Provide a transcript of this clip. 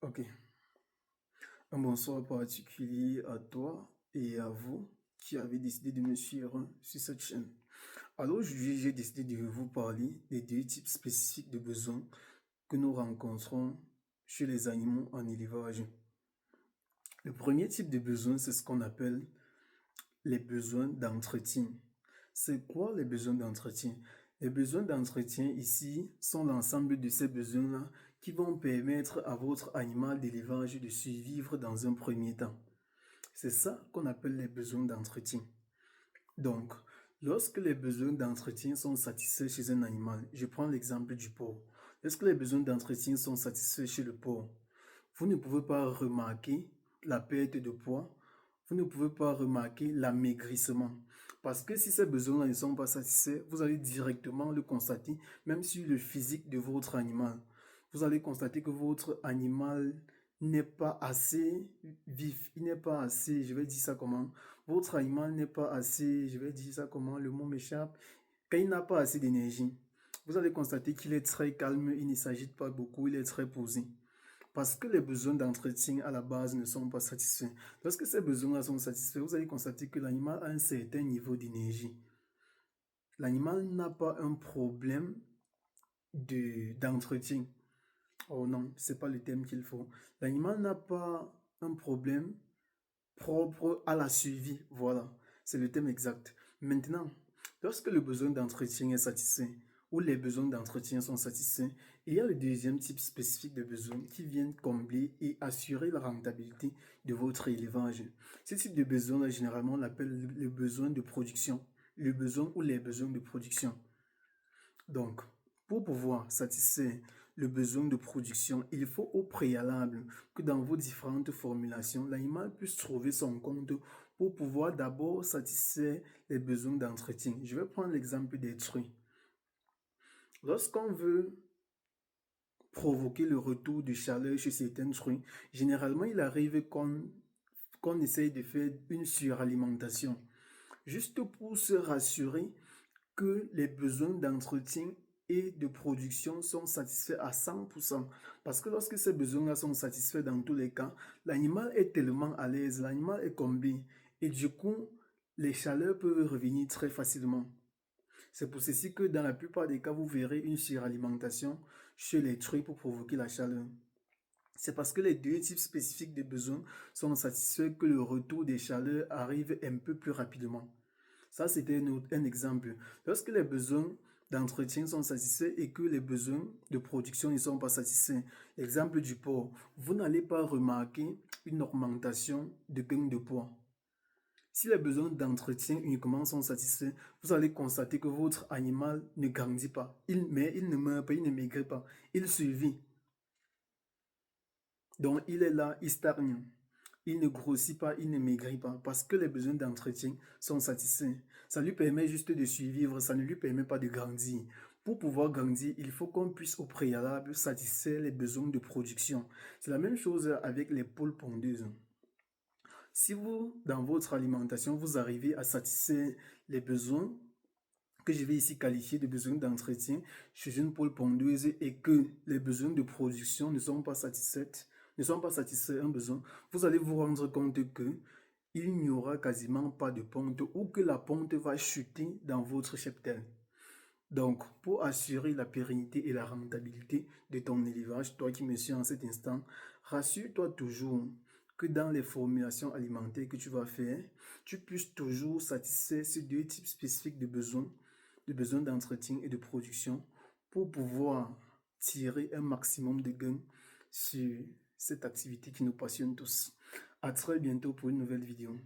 Ok. Un bonsoir particulier à toi et à vous qui avez décidé de me suivre sur cette chaîne. Alors aujourd'hui, j'ai décidé de vous parler des deux types spécifiques de besoins que nous rencontrons chez les animaux en élevage. Le premier type de besoin, c'est ce qu'on appelle les besoins d'entretien. C'est quoi les besoins d'entretien? Les besoins d'entretien ici sont l'ensemble de ces besoins-là qui vont permettre à votre animal d'élevage de survivre dans un premier temps. C'est ça qu'on appelle les besoins d'entretien. Donc, lorsque les besoins d'entretien sont satisfaits chez un animal, je prends l'exemple du porc. Lorsque les besoins d'entretien sont satisfaits chez le porc, vous ne pouvez pas remarquer la perte de poids, vous ne pouvez pas remarquer l'amaigrissement. Parce que si ces besoins-là ne sont pas satisfaits, vous allez directement le constater, même sur le physique de votre animal. Vous allez constater que votre animal n'est pas assez vif, il n'est pas assez, je vais dire ça comment, votre animal n'est pas assez, je vais dire ça comment, le mot m'échappe, quand il n'a pas assez d'énergie, vous allez constater qu'il est très calme, il ne s'agite pas beaucoup, il est très posé. Parce que les besoins d'entretien à la base ne sont pas satisfaits. Lorsque ces besoins-là sont satisfaits, vous allez constater que l'animal a un certain niveau d'énergie. L'animal n'a pas un problème d'entretien. Oh non, c'est pas le terme qu'il faut. L'animal n'a pas un problème propre à la survie. Voilà, c'est le terme exact. Maintenant, lorsque le besoin d'entretien est satisfait, ou les besoins d'entretien sont satisfaits, il y a le deuxième type spécifique de besoins qui viennent combler et assurer la rentabilité de votre élevage. Ce type de besoin, généralement, on l'appelle le besoin de production. Le besoin ou les besoins de production. Donc, pour pouvoir satisfaire le besoin de production, il faut au préalable que dans vos différentes formulations, l'animal puisse trouver son compte pour pouvoir d'abord satisfaire les besoins d'entretien. Je vais prendre l'exemple des truies. Lorsqu'on veut provoquer le retour de chaleur chez certaines truies, généralement il arrive qu'on essaye de faire une suralimentation, juste pour se rassurer que les besoins d'entretien et de production sont satisfaits à 100%. Parce que lorsque ces besoins-là sont satisfaits dans tous les cas, l'animal est tellement à l'aise, l'animal est comblé. Et du coup, les chaleurs peuvent revenir très facilement. C'est pour ceci que dans la plupart des cas, vous verrez une suralimentation chez les truies pour provoquer la chaleur. C'est parce que les deux types spécifiques de besoins sont satisfaits que le retour des chaleurs arrive un peu plus rapidement. Ça, c'était un exemple. Lorsque les besoins d'entretien sont satisfaits et que les besoins de production ne sont pas satisfaits, l'exemple du porc, vous n'allez pas remarquer une augmentation de gain de poids. Si les besoins d'entretien uniquement sont satisfaits, vous allez constater que votre animal ne grandit pas. Mais il ne meurt pas, il ne maigrit pas. Il survit. Donc, il est là, il stagne. Il ne grossit pas, il ne maigrit pas parce que les besoins d'entretien sont satisfaits. Ça lui permet juste de survivre, ça ne lui permet pas de grandir. Pour pouvoir grandir, il faut qu'on puisse au préalable satisfaire les besoins de production. C'est la même chose avec les poules pondeuses. Si vous, dans votre alimentation, vous arrivez à satisfaire les besoins que je vais ici qualifier de besoins d'entretien chez une poule pondeuse et que les besoins de production ne sont pas satisfaits, un besoin, vous allez vous rendre compte que il n'y aura quasiment pas de ponte ou que la ponte va chuter dans votre cheptel. Donc, pour assurer la pérennité et la rentabilité de ton élevage, toi qui me suis en cet instant, rassure-toi toujours que dans les formulations alimentaires que tu vas faire, tu puisses toujours satisfaire ces deux types spécifiques de besoins d'entretien et de production pour pouvoir tirer un maximum de gains sur cette activité qui nous passionne tous. À très bientôt pour une nouvelle vidéo.